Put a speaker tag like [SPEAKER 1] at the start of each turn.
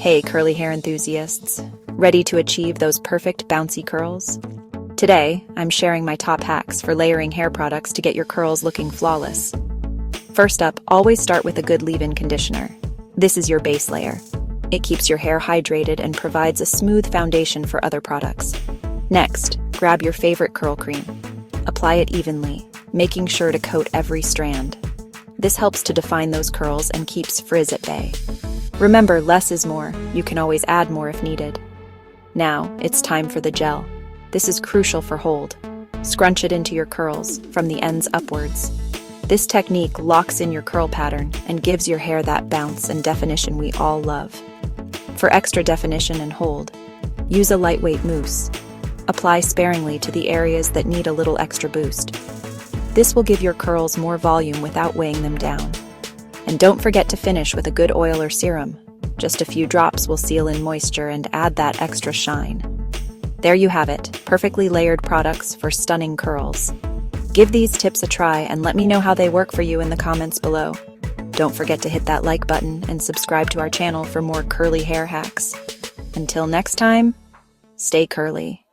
[SPEAKER 1] Hey, curly hair enthusiasts, ready to achieve those perfect bouncy curls? Today, I'm sharing my top hacks for layering hair products to get your curls looking flawless. First up, always start with a good leave-in conditioner. This is your base layer. It keeps your hair hydrated and provides a smooth foundation for other products. Next, grab your favorite curl cream. Apply it evenly, making sure to coat every strand. This helps to define those curls and keeps frizz at bay. Remember, less is more. You can always add more if needed. Now, it's time for the gel. This is crucial for hold. Scrunch it into your curls, from the ends upwards. This technique locks in your curl pattern and gives your hair that bounce and definition we all love. For extra definition and hold, use a lightweight mousse. Apply sparingly to the areas that need a little extra boost. This will give your curls more volume without weighing them down. And don't forget to finish with a good oil or serum. Just a few drops will seal in moisture and add that extra shine. There you have it, perfectly layered products for stunning curls. Give these tips a try and let me know how they work for you in the comments below. Don't forget to hit that like button and subscribe to our channel for more curly hair hacks. Until next time, stay curly.